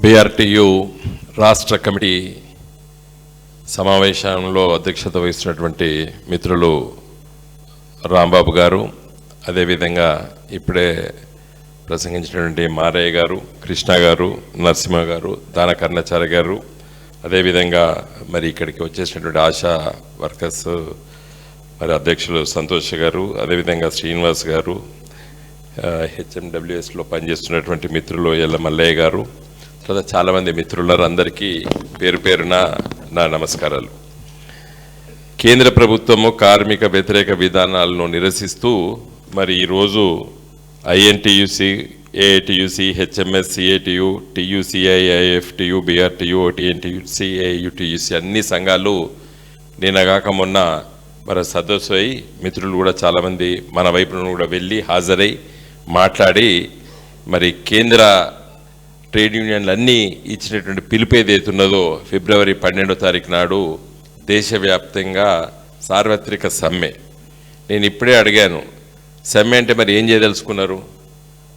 BRTU రాష్ట్ర committee సమావేశంలో అధ్యక్షత వహిస్తున్నటువంటి మిత్రులు రాంబాబు గారు, అదేవిధంగా ఇప్పుడే ప్రసంగించినటువంటి మారయ్య గారు, కృష్ణ గారు, నరసింహ గారు, దాన కర్ణాచార్య గారు, అదేవిధంగా మరి ఇక్కడికి వచ్చేసినటువంటి ఆశా వర్కర్స్ మరి అధ్యక్షులు సంతోష్ గారు, అదేవిధంగా శ్రీనివాస్ గారు, హెచ్ఎండబ్ల్యూఎస్లో పనిచేస్తున్నటువంటి మిత్రులు ఎల్ల మల్లయ్య గారు, తర్వాత చాలామంది మిత్రులందరికీ పేరు పేరున నా నమస్కారాలు. కేంద్ర ప్రభుత్వము కార్మిక వ్యతిరేక విధానాలను నిరసిస్తూ మరి ఈరోజు INTUC, AITUC, HMS, CITU, TUCI, IFTU, BRTU, TNTUC, AUTUC అన్ని సంఘాలు నిన్నగాక మొన్న మరి సదస్సు అయి మిత్రులు కూడా చాలామంది మన వైపు కూడా వెళ్ళి హాజరై మాట్లాడి మరి కేంద్ర ట్రేడ్ యూనియన్లు అన్నీ ఇచ్చినటువంటి పిలుపు ఏదైతున్నదో ఫిబ్రవరి 12వ తారీఖు నాడు దేశవ్యాప్తంగా సార్వత్రిక సమ్మె. నేను ఇప్పుడే అడిగాను, సమ్మె అంటే మరి ఏం చేయదలుచుకున్నారు?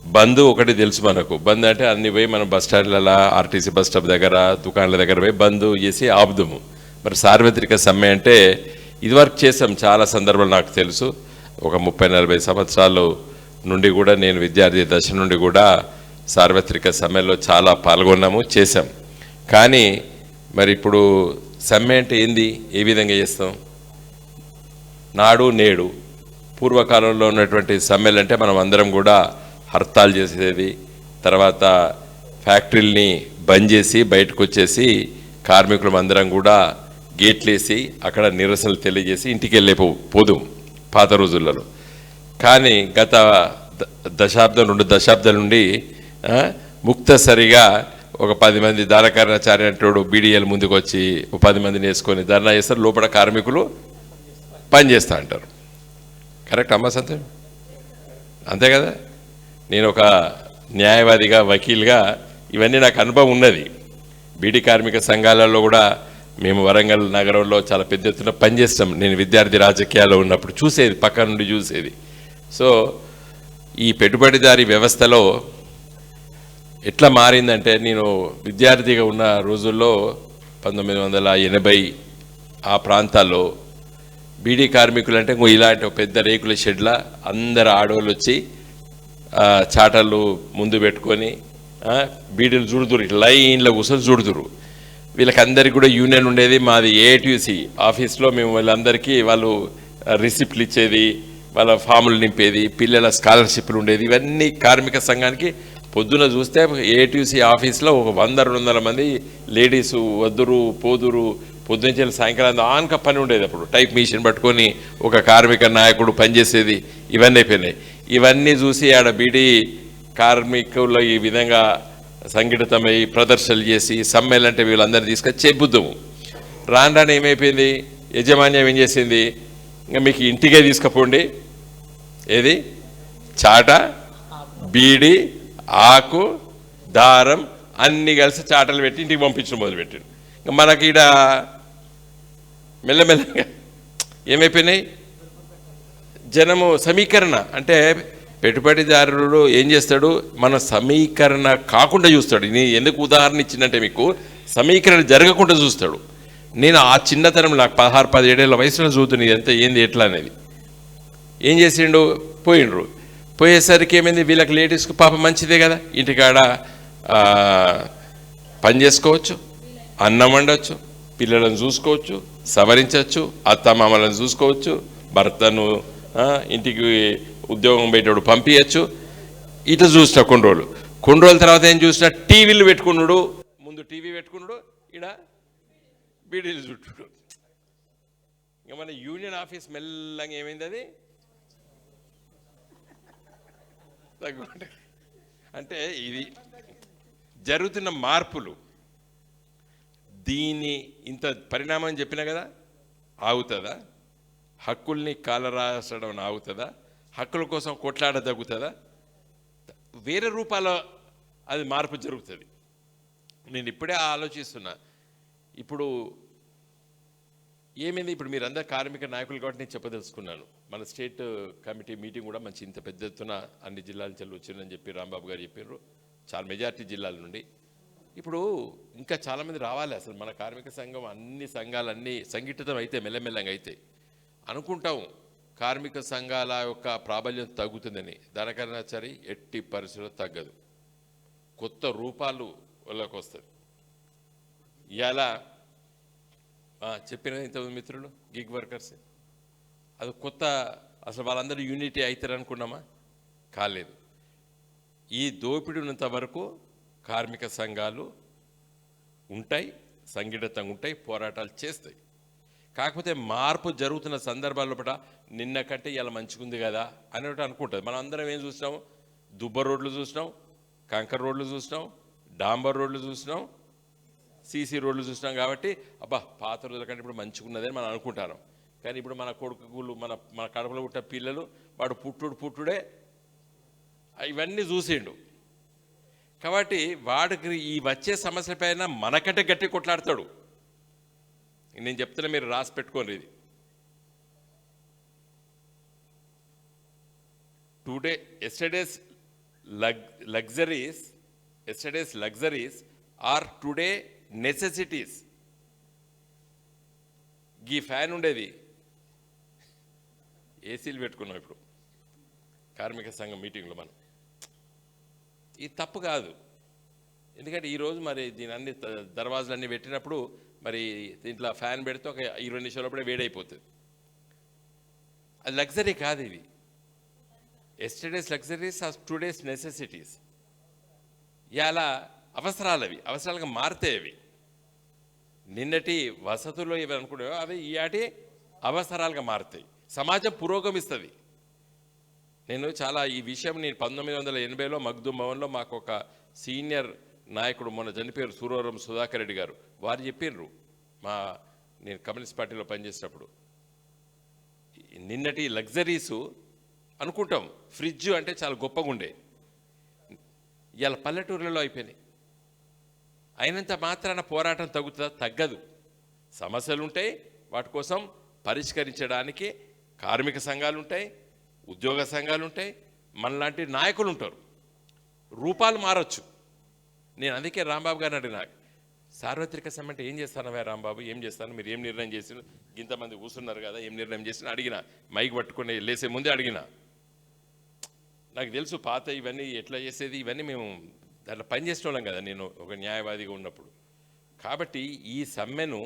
బంద్ ఒకటి తెలుసు మనకు. బంద్ అంటే అన్ని పోయి మనం బస్ స్టాండ్లలో, ఆర్టీసీ బస్ స్టాప్ దగ్గర, దుకాణాల దగ్గర పోయి బంద్ చేసి ఆపుదాము. మరి సార్వత్రిక సమ్మె అంటే ఇదివరకు చేసాం చాలా సందర్భాలు నాకు తెలుసు. ఒక 30-40 సంవత్సరాలు నుండి కూడా నేను విద్యార్థి దశ నుండి కూడా సార్వత్రిక సమ్మెలో చాలా పాల్గొన్నాము, చేశాం. కానీ మరి ఇప్పుడు సమ్మె అంటే ఏంది, ఏ విధంగా చేస్తాం? నాడు నేడు పూర్వకాలంలో ఉన్నటువంటి సమ్మెలు అంటే మనం అందరం కూడా హర్తాలు చేసేది, తర్వాత ఫ్యాక్టరీలని బంద్ చేసి బయటకు వచ్చేసి కార్మికులం అందరం కూడా గేట్లేసి అక్కడ నిరసనలు తెలియజేసి ఇంటికి వెళ్ళే పోదు పాత రోజులలో. కానీ గత దశాబ్దం 2 దశాబ్దాల నుండి ముక్తసరిగా ఒక 10 మంది దానకర్ణాచార్య అంటాడు బీడీఎల్ ముందుకు వచ్చి 10 మందిని వేసుకొని ధర్నా చేస్తారు, లోపల కార్మికులు పనిచేస్తూ అంటారు. కరెక్ట్ అమ్మా సంతోష్? అంతే కదా. నేను ఒక న్యాయవాదిగా, వకీల్గా ఇవన్నీ నాకు అనుభవం ఉన్నది. బీడీ కార్మిక సంఘాలలో కూడా మేము వరంగల్ నగరంలో చాలా పెద్ద ఎత్తున పనిచేస్తాం. నేను విద్యార్థి రాజకీయాల్లో ఉన్నప్పుడు చూసేది, పక్క నుండి చూసేది. సో ఈ పెట్టుబడిదారీ వ్యవస్థలో ఎట్లా మారిందంటే, నేను విద్యార్థిగా ఉన్న రోజుల్లో 1980 ఆ ప్రాంతాల్లో బీడీ కార్మికులు అంటే ఇలాంటి పెద్ద రేకుల షెడ్ల అందరు ఆడవాళ్ళు వచ్చి చాటలు ముందు పెట్టుకొని బీడీలు చూడుదురు, ఇట్లా లైన్లో కూర్చొని చూడుదురు. వీళ్ళకందరికీ కూడా యూనియన్ ఉండేది. మాది ఏఐటీయూసీ ఆఫీస్లో మేము వాళ్ళందరికీ వాళ్ళు రిసిప్ట్లు ఇచ్చేది, వాళ్ళ ఫాములు నింపేది, పిల్లల స్కాలర్షిప్లు ఉండేది. ఇవన్నీ కార్మిక సంఘానికి పొద్దున చూస్తే ఏఐటీయూసీ ఆఫీస్లో ఒక 100-200 మంది లేడీసు వద్దురు పోదురు, పొద్దున సాయంకాలం ఆనక పని ఉండేది. అప్పుడు టైప్ మిషన్ పట్టుకొని ఒక కార్మిక నాయకుడు పనిచేసేది. ఇవన్నీ అయిపోయినాయి. ఇవన్నీ చూసి ఆడ బీడీ కార్మికులు ఈ విధంగా సంఘటితమై ప్రదర్శనలు చేసి సమ్మెలంటే వీళ్ళందరినీ తీసుకొని చెబుద్దాము. రాను ఏమైపోయింది, యజమాన్యం ఏం చేసింది, ఇంకా మీకు ఇంటికే తీసుకుపోండి, ఏది చాట, బీడి, ఆకు, దారం అన్నీ కలిసి చాటలు పెట్టి ఇంటికి పంపించడం మొదలుపెట్టాడు. ఇంకా మనకి ఈడ మెల్లమెల్లగా ఏమైపోయినాయి, జనము సమీకరణ అంటే పెట్టుబడిదారుడు ఏం చేస్తాడు, మన సమీకరణ కాకుండా చూస్తాడు. నేను ఎందుకు ఉదాహరణ ఇచ్చిందంటే మీకు సమీకరణ జరగకుండా చూస్తాడు. నేను ఆ చిన్నతనం నాకు 16-17 ఏళ్ళ వయసులో చూద్దును ఎంత ఏంది ఎట్లా అనేది. ఏం చేసిండు, పోయిండ్రు. పోయేసరికి ఏమైంది, వీళ్ళకి లేడీస్కి పాప మంచిదే కదా, ఇంటికాడ పని చేసుకోవచ్చు, అన్నం వండవచ్చు, పిల్లలను చూసుకోవచ్చు, సవరించవచ్చు, అత్తమామలను చూసుకోవచ్చు, భర్తను ఇంటికి ఉద్యోగం పెట్టాడు పంపించచ్చు. ఇట్లా చూసిన కొన్ని రోజుల తర్వాత ఏం చూసినా టీవీలు పెట్టుకున్నాడు, ముందు టీవీ పెట్టుకున్నాడు, ఈడ బీడీలు చుట్టాడు. ఇంకా మన యూనియన్ ఆఫీస్ మెల్లగా ఏమైంది, అది తగ్గుకుంటే. అంటే ఇది జరుగుతున్న మార్పులు. దీన్ని ఇంత పరిణామం చెప్పినా కదా, ఆగుతుందా? హక్కుల్ని కాలరాసడం ఆగుతుందా? హక్కుల కోసం కొట్లాడ తగ్గుతుందా? వేరే రూపాల అది మార్పు జరుగుతుంది. నేను ఇప్పుడే ఆలోచిస్తున్నా. ఇప్పుడు ఏమైంది, ఇప్పుడు మీరందరూ కార్మిక నాయకులు కాబట్టి నేను చెప్పదలుచుకున్నాను. మన స్టేట్ కమిటీ మీటింగ్ కూడా మంచి ఇంత పెద్ద ఎత్తున అన్ని జిల్లాల నుంచి వచ్చిందని చెప్పి రాంబాబు గారు చెప్పారు. చాలా మెజార్టీ జిల్లాల నుండి ఇప్పుడు ఇంకా చాలామంది రావాలి. అసలు మన కార్మిక సంఘం అన్ని సంఘాలన్నీ సంఘటితం అయితే మెల్లమెల్లంగా అయితే అనుకుంటాం కార్మిక సంఘాల యొక్క ప్రాబల్యం తగ్గుతుందని. దానికన్నా సరే ఎట్టి పరిస్థితుల్లో తగ్గదు, కొత్త రూపాలు వాళ్ళకి వస్తుంది. ఇలా చెప్పిన ఇంతమంది మిత్రులు గిగ్ వర్కర్స్ అది కొత్త, అసలు వాళ్ళందరూ యూనిటీ అవుతారు అనుకున్నామా? కాలేదు. ఈ దోపిడీ ఉన్నంత వరకు కార్మిక సంఘాలు ఉంటాయి, సంఘటితంగా ఉంటాయి, పోరాటాలు చేస్తాయి. కాకపోతే మార్పు జరుగుతున్న సందర్భాల్లో పట నిన్న కంటే ఇలా మంచిగుంది కదా అని అనుకుంటుంది. మనం అందరం ఏం చూసినాం? దుబ్బ రోడ్లు చూసినాం, కంకర్ రోడ్లు చూసినాం, డాంబర్ రోడ్లు చూసినాం, సీసీ రోడ్లు చూసినాం. కాబట్టి అబ్బా పాత రోజుల కంటే ఇప్పుడు మంచిగున్నదని మనం అనుకుంటాం. కానీ ఇప్పుడు మన కొడుకులు మన కడపలో పుట్టిన పిల్లలు వాడు పుట్టుడే ఇవన్నీ చూసిండు. కాబట్టి వాడికి ఈ వచ్చే సమస్యలపైన మనకంటే గట్టి కొట్లాడతాడు. నేను చెప్తున్నా, మీరు రాసి పెట్టుకోండి. ఇది today yesterday's luxuries are today necessities. ఈ ఫ్యాన్ ఉండేది, ఏసీలు పెట్టుకున్నాం ఇప్పుడు కార్మిక సంఘం మీటింగ్లో. మనం ఇది తప్పు కాదు. ఎందుకంటే ఈరోజు మరి దీని అన్ని దర్వాజులన్నీ పెట్టినప్పుడు మరి దీంట్లో ఫ్యాన్ పెడితే ఒక 20 నిమిషాలప్పుడే వేడైపోతుంది. అది లగ్జరీ కాదు. ఇవి yesterday's luxuries are today's necessities. ఇలా అవసరాలు, అవి అవసరాలుగా మారుతాయి. అవి నిన్నటి వసతులు ఇవి అనుకునే అవి ఈనాటి అవసరాలుగా మారుతాయి. సమాజం పురోగమిస్తుంది. నేను చాలా ఈ విషయం నేను 1980లో మగ్దుమ్ భవన్లో మాకు ఒక సీనియర్ నాయకుడు మొన్న చనిపోయారు, సూరవరం సుధాకర్ రెడ్డి గారు. వారు చెప్పిర్రు నేను కమ్యూనిస్ట్ పార్టీలో పనిచేసినప్పుడు, నిన్నటి లగ్జరీసు అనుకుంటాం ఫ్రిడ్జ్ అంటే చాలా గొప్పగా ఉండే, ఇవాళ పల్లెటూర్లలో అయిపోయినాయి. అయినంత మాత్రాన పోరాటం తగ్గుతుందా? తగ్గదు. సమస్యలు ఉంటాయి, వాటి కోసం పరిష్కరించడానికి కార్మిక సంఘాలు ఉంటాయి, ఉద్యోగ సంఘాలు ఉంటాయి, మనలాంటి నాయకులు ఉంటారు. రూపాలు మారచ్చు. నేను అందుకే రాంబాబు గారిని అడిగినా, సార్వత్రిక సమ్మె అంటే ఏం చేస్తానవా రాంబాబు, ఏం చేస్తాను, మీరు ఏం నిర్ణయం చేసిన, ఇంతమంది కూర్చున్నారు కదా, ఏం నిర్ణయం చేసిన అడిగిన, మైక్ పట్టుకుని లేసే ముందే అడిగిన. నాకు తెలుసు పాత ఇవన్నీ ఎట్లా చేసేది, ఇవన్నీ మేము దాంట్లో పనిచేసిన వాళ్ళం కదా, నేను ఒక న్యాయవాదిగా ఉన్నప్పుడు. కాబట్టి ఈ సమ్మెను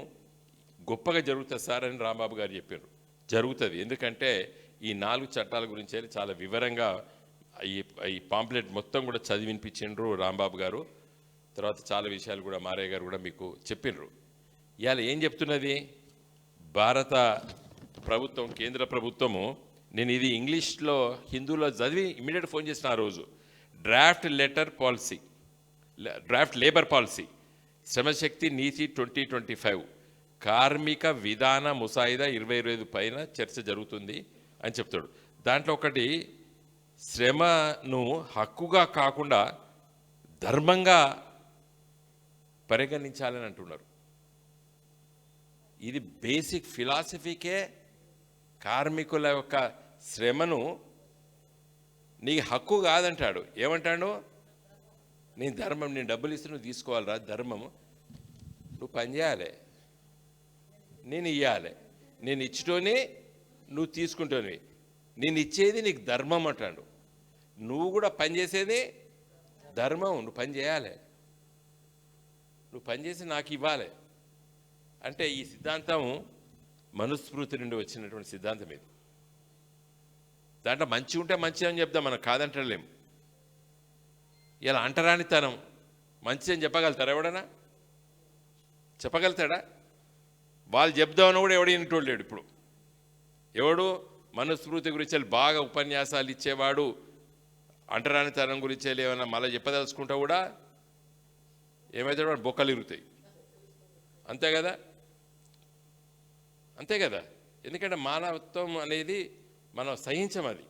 గొప్పగా జరుగుతుంది సార్ అని రాంబాబు గారు చెప్పారు. జరుగుతుంది. ఎందుకంటే ఈ 4 చట్టాల గురించి చాలా వివరంగా ఈ పాంప్లెట్ మొత్తం కూడా చదివి వినిపించిండ్రు రాంబాబు గారు. తర్వాత చాలా విషయాలు కూడా మారయ్య గారు కూడా మీకు చెప్పిండ్రు. ఇవాళ ఏం చెప్తున్నది భారత ప్రభుత్వం, కేంద్ర ప్రభుత్వము, నేను ఇది ఇంగ్లీష్లో హిందీలో చదివి ఇమీడియట్ ఫోన్ చేసిన ఆ రోజు. డ్రాఫ్ట్ లేబర్ పాలసీ శ్రమశక్తి నీతి 2025 కార్మిక విధాన ముసాయిదా 2025 పైన చర్చ జరుగుతుంది అని చెప్తాడు. దాంట్లో ఒకటి, శ్రమను హక్కుగా కాకుండా ధర్మంగా పరిగణించాలని అంటున్నారు. ఇది బేసిక్ ఫిలాసఫీకే. కార్మికుల యొక్క శ్రమను నీ హక్కు కాదంటాడు. ఏమంటాడు? నీ ధర్మం, నేను డబ్బులు ఇస్తే నువ్వు తీసుకోవాలిరా, ధర్మము. నువ్వు పని చేయాలి, నేను ఇవ్వాలి, నేను ఇచ్చటోని నువ్వు తీసుకుంటావు, నేను ఇచ్చేది నీకు ధర్మం అంటాడు. నువ్వు కూడా పని చేసేది ధర్మం, నువ్వు పని చేయాలి, నువ్వు పని చేసి నాకు ఇవ్వాలి అంటే. ఈ సిద్ధాంతం మనుస్మృతి నుండి వచ్చినటువంటి సిద్ధాంతం ఇది. దాంట్లో మంచి ఉంటే మంచి అని చెప్దాం, మనం కాదంటలేం. ఇలా అంటరానితనం మంచి అని చెప్పగలుగుతారా? ఎవడన్నా చెప్పగలుగుతాడా? వాళ్ళు చెప్దామని కూడా ఎవడు వింటోడు లేడు. ఇప్పుడు ఎవడు మనుస్మృతి గురించి బాగా ఉపన్యాసాలు ఇచ్చేవాడు అంటరానితనం గురించి ఏమైనా మళ్ళీ చెప్పదలుచుకుంటా కూడా ఏమైతే వాడు బొక్కలు ఇరుగుతాయి. అంతే కదా, అంతే కదా. ఎందుకంటే మానవత్వం అనేది మనం సహించం అది.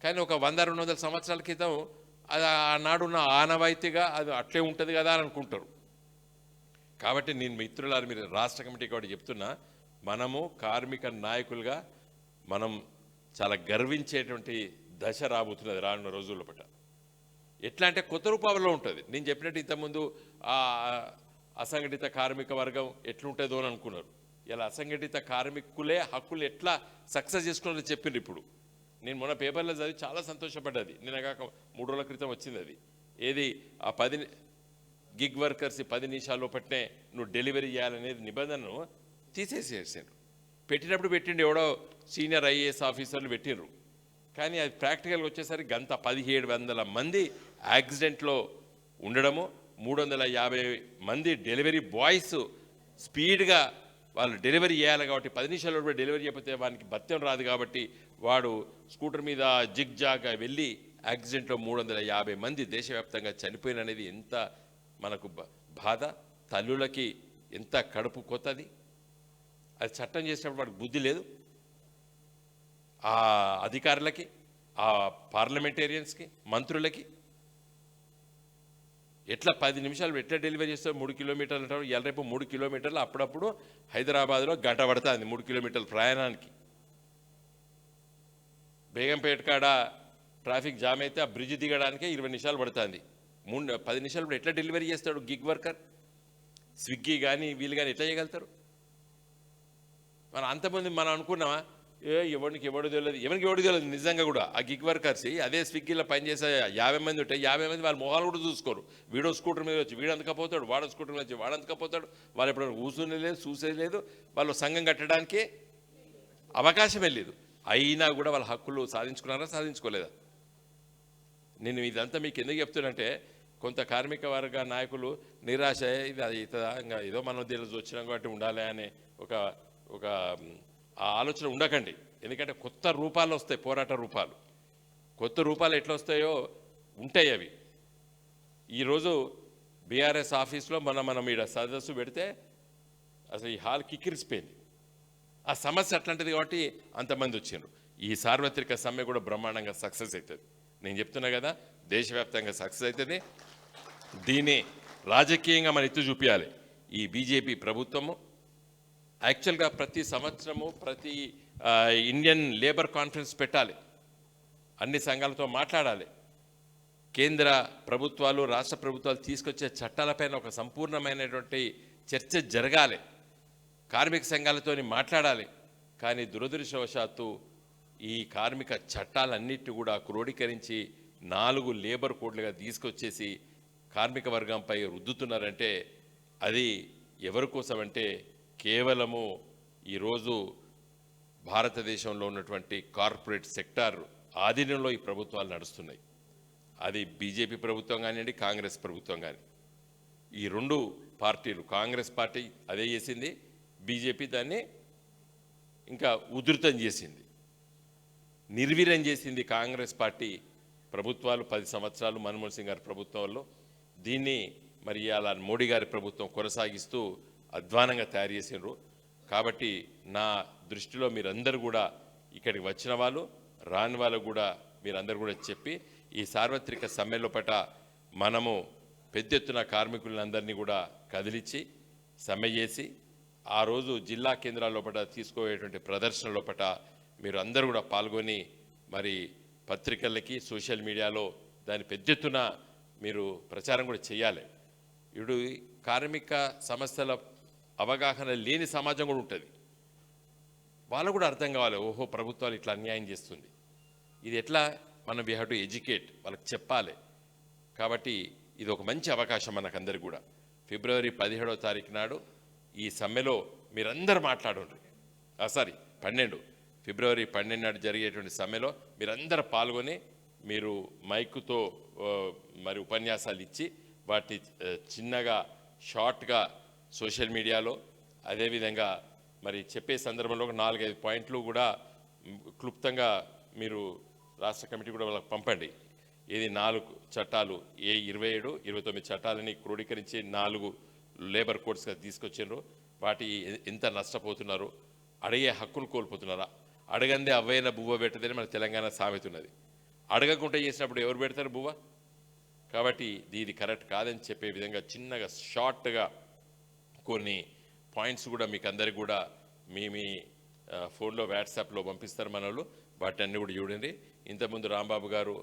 కానీ ఒక 100-200 సంవత్సరాల క్రితం అది ఆనాడున్న ఆనవాయితీగా అది అట్లే ఉంటుంది కదా అని అనుకుంటారు. కాబట్టి నేను మిత్రులారు, మీరు రాష్ట్ర కమిటీ కాబట్టి చెప్తున్నా, మనము కార్మిక నాయకులుగా మనం చాలా గర్వించేటువంటి దశ రాబోతున్నది రానున్న రోజుల పట్ల. ఎట్లా అంటే కొత్త రూపంలో ఉంటుంది. నేను చెప్పినట్టు ఇంతకుముందు ఆ అసంఘటిత కార్మిక వర్గం ఎట్లుంటుందో అని అనుకున్నారు. ఇలా అసంఘటిత కార్మికులే హక్కులు ఎట్లా సక్సెస్ చేసుకున్నారో చెప్పిండ్రు. ఇప్పుడు నేను మొన్న పేపర్లో చదివి చాలా సంతోషపడ్డది. నిన్నగాక 3 రోజుల క్రితం వచ్చింది అది. ఏది ఆ 10 గిగ్ వర్కర్స్ 10 నిమిషాల లోపట్నే నువ్వు డెలివరీ చేయాలనేది నిబంధనను తీసేసేసారు. పెట్టినప్పుడు పెట్టిండు ఎవడో సీనియర్ ఐఏఎస్ ఆఫీసర్లు పెట్టిండ్రు. కానీ అది ప్రాక్టికల్గా వచ్చేసరికి గంత 1700 మంది యాక్సిడెంట్లో ఉండడము, 350 మంది డెలివరీ బాయ్స్ స్పీడ్గా వాళ్ళు డెలివరీ చేయాలి కాబట్టి 10 నిమిషాల్లో డెలివరీ చేయకపోతే వానికి భత్యం రాదు కాబట్టి వాడు స్కూటర్ మీద జిగ్ జాగా వెళ్ళి యాక్సిడెంట్లో 350 మంది దేశవ్యాప్తంగా చనిపోయిననేది ఎంత మనకు బాధ, తల్లులకి ఎంత కడుపు కొత్తది. అది చట్టం చేసినప్పుడు వాడికి బుద్ధి లేదు. ఆ అధికారులకి, ఆ పార్లమెంటేరియన్స్కి, మంత్రులకి ఎట్లా 10 నిమిషాలు ఎట్లా డెలివరీ చేస్తారు? 3 కిలోమీటర్లు అంటారు. ఇవాళ రేపు 3 కిలోమీటర్లు, అప్పుడప్పుడు హైదరాబాద్లో గంట పడుతుంది 3 కిలోమీటర్ల ప్రయాణానికి. బేగంపేట కాడ ట్రాఫిక్ జామ్ అయితే ఆ బ్రిడ్జ్ దిగడానికే 20 నిమిషాలు పడుతుంది. 10 నిమిషాలు ఎట్లా డెలివరీ చేస్తాడు గిగ్ వర్కర్? స్విగ్గీ కానీ వీళ్ళు కానీ ఎట్లా చేయగలుగుతారు? మనం అంతమంది మనం అనుకున్నామా ఎవరికి తెలియదు నిజంగా కూడా. ఆ గిగ్ వర్కర్స్ అదే స్విగ్గీలో పనిచేసే 50 మంది ఉంటాయి. 50 మంది వాళ్ళ మొహాలు కూడా చూసుకోరు. వీడో స్కూటర్ మీద వచ్చి వీడు అంతకపోతాడు, వాడో స్కూటర్ మీద వచ్చి వాడు అంతకపోతాడు. వాళ్ళు ఎప్పుడు కూర్చునే లేదు, చూసేది లేదు. వాళ్ళు సంఘం కట్టడానికి అవకాశమే లేదు. అయినా కూడా వాళ్ళ హక్కులు సాధించుకున్నారా, సాధించుకోలేదా? నేను ఇదంతా మీకు ఎందుకు చెప్తున్నానంటే, కొంత కార్మిక వర్గ నాయకులు నిరాశ, ఇది అవుతుందా, ఇంకా ఏదో మనం దీనిలో వచ్చినాం కాబట్టి ఉండాలి అనే ఒక ఆలోచన ఉండకండి. ఎందుకంటే కొత్త రూపాలు వస్తాయి, పోరాట రూపాలు. కొత్త రూపాలు ఎట్లా వస్తాయో ఉంటాయి అవి. ఈరోజు బీఆర్ఎస్ ఆఫీస్లో మనం ఈడ సదస్సు పెడితే అసలు ఈ హాల్ కిక్కిరిసిపోయింది. ఆ సమస్య అట్లాంటిది కాబట్టి అంతమంది వచ్చిండ్రు. ఈ సార్వత్రిక సమ్మె కూడా బ్రహ్మాండంగా సక్సెస్ అవుతుంది. నేను చెప్తున్నా కదా, దేశవ్యాప్తంగా సక్సెస్ అవుతుంది. దీన్ని రాజకీయంగా మన ఎత్తు చూపించాలి. ఈ బీజేపీ ప్రభుత్వము యాక్చువల్గా ప్రతి సంవత్సరము ప్రతి ఇండియన్ లేబర్ కాన్ఫరెన్స్ పెట్టాలి, అన్ని సంఘాలతో మాట్లాడాలి. కేంద్ర ప్రభుత్వాలు, రాష్ట్ర ప్రభుత్వాలు తీసుకొచ్చే చట్టాలపైన ఒక సంపూర్ణమైనటువంటి చర్చ జరగాలి. కార్మిక సంఘాలతో మాట్లాడాలి. కానీ దురదృష్టవశాత్తు ఈ కార్మిక చట్టాలన్నిటి కూడా క్రోడీకరించి 4 లేబర్ కోడ్లుగా తీసుకొచ్చేసి కార్మిక వర్గంపై రుద్దుతున్నారంటే అది ఎవరి కోసం అంటే కేవలము ఈరోజు భారతదేశంలో ఉన్నటువంటి కార్పొరేట్ సెక్టార్ ఆధీనంలో ఈ ప్రభుత్వాలు నడుస్తున్నాయి. అది బీజేపీ ప్రభుత్వం కానివ్వండి, కాంగ్రెస్ ప్రభుత్వం కానీ. ఈ 2 పార్టీలు, కాంగ్రెస్ పార్టీ అదే చేసింది, బీజేపీ దాన్ని ఇంకా ఉధృతం చేసింది, నిర్వీర్యం చేసింది. కాంగ్రెస్ పార్టీ ప్రభుత్వాలు 10 సంవత్సరాలు మన్మోహన్ సింగ్ గారి ప్రభుత్వంలో దీన్ని మరి అలా మోడీ గారి ప్రభుత్వం కొనసాగిస్తూ అధ్వానంగా తయారు చేసినారు. కాబట్టి నా దృష్టిలో మీరందరూ కూడా ఇక్కడికి వచ్చిన వాళ్ళు, రాని వాళ్ళు కూడా మీరందరూ కూడా చెప్పి ఈ సార్వత్రిక సమ్మెలో పట్ల మనము పెద్ద ఎత్తున కార్మికులందరినీ కూడా కదిలించి సమ్మె చేసి ఆ రోజు జిల్లా కేంద్రాల లోపల తీసుకోయేటువంటి ప్రదర్శన లోపల మీరు అందరూ కూడా పాల్గొని మరి పత్రికలకి, సోషల్ మీడియాలో దాని పెద్ద ఎత్తున మీరు ప్రచారం కూడా చేయాలి. ఇప్పుడు కార్మిక సమస్యల అవగాహన లేని సమాజం కూడా ఉంటుంది. వాళ్ళు కూడా అర్థం కావాలి, ఓహో ప్రభుత్వాలు ఇట్లా అన్యాయం చేస్తుంది, ఇది ఎట్లా మనం వీ హ్యావ్ టు ఎడ్యుకేట్, వాళ్ళకి చెప్పాలి. కాబట్టి ఇది ఒక మంచి అవకాశం మనకందరికి కూడా. ఫిబ్రవరి 17వ తారీఖు నాడు ఈ సమ్మెలో మీరందరూ మాట్లాడండి. ఫిబ్రవరి 12 నాడు జరిగేటువంటి సమ్మెలో మీరందరూ పాల్గొని మీరు మైకుతో మరి ఉపన్యాసాలు ఇచ్చి వాటిని చిన్నగా షార్ట్గా సోషల్ మీడియాలో, అదేవిధంగా మరి చెప్పే సందర్భంలో 4-5 పాయింట్లు కూడా క్లుప్తంగా మీరు రాష్ట్ర కమిటీ కూడా వాళ్ళకి పంపండి. ఇది 4 చట్టాలు, 27, 29 చట్టాలని క్రోడీకరించి 4 లేబర్ కోడ్స్గా తీసుకొచ్చిండ్రు. వాటి ఎంత నష్టపోతున్నారు, అడిగే హక్కును కోల్పోతున్నారా? అడగందే అవ్వైన బువ్వ పెట్టదని మన తెలంగాణ సామెత ఉన్నది. అడగకుండా చేసినప్పుడు ఎవరు పెడతారు బువ్వ? కాబట్టి ఇది కరెక్ట్ కాదని చెప్పే విధంగా చిన్నగా షార్ట్గా కొన్ని పాయింట్స్ కూడా మీకు అందరికి కూడా మీ ఫోన్లో వాట్సాప్లో పంపిస్తారు మన వాళ్ళు. వాటి అన్నీ కూడా చూడండి. ఇంతకుముందు రాంబాబు గారు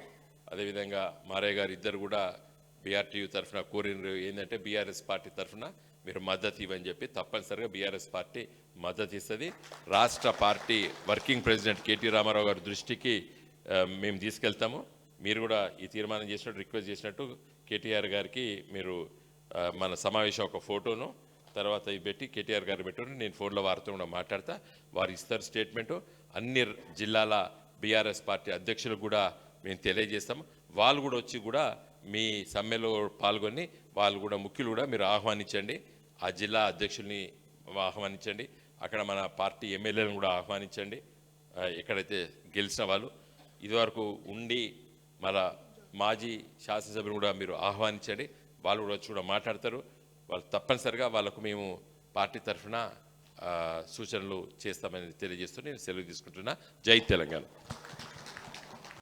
అదేవిధంగా మారయ్య గారు ఇద్దరు కూడా బీఆర్టీయూ తరఫున కోరిన ఏంటంటే బీఆర్ఎస్ పార్టీ తరఫున మీరు మద్దతు ఇవ్వని చెప్పి తప్పనిసరిగా బీఆర్ఎస్ పార్టీ మద్దతు ఇస్తుంది. రాష్ట్ర party working president KT Rama Rao గారి దృష్టికి మేము తీసుకెళ్తాము. మీరు కూడా ఈ తీర్మానం చేసినట్టు రిక్వెస్ట్ చేసినట్టు కేటీఆర్ గారికి మీరు మన సమావేశం ఒక ఫోటోను తర్వాత ఇవి పెట్టి కేటీఆర్ గారు పెట్టుకుని నేను ఫోన్లో వారితో కూడా మాట్లాడతా. వారు ఇస్తారు స్టేట్మెంటు. అన్ని జిల్లాల బీఆర్ఎస్ పార్టీ అధ్యక్షులకు కూడా మేము తెలియజేస్తాము. వాళ్ళు కూడా వచ్చి కూడా మీ సమ్మెలో పాల్గొని వాళ్ళు కూడా ముఖ్యులు కూడా మీరు ఆహ్వానించండి. ఆ జిల్లా అధ్యక్షుల్ని ఆహ్వానించండి. అక్కడ మన పార్టీ ఎమ్మెల్యేలను కూడా ఆహ్వానించండి. ఎక్కడైతే గెలిచిన వాళ్ళు ఇదివరకు ఉండి మన మాజీ శాసనసభ్యులు కూడా మీరు ఆహ్వానించండి. వాళ్ళు కూడా వచ్చి కూడా మాట్లాడతారు. వాళ్ళు తప్పనిసరిగా వాళ్ళకు మేము పార్టీ తరఫున సూచనలు చేస్తామని తెలియజేస్తూ నేను సెలవు తీసుకుంటున్నా. జై తెలంగాణ.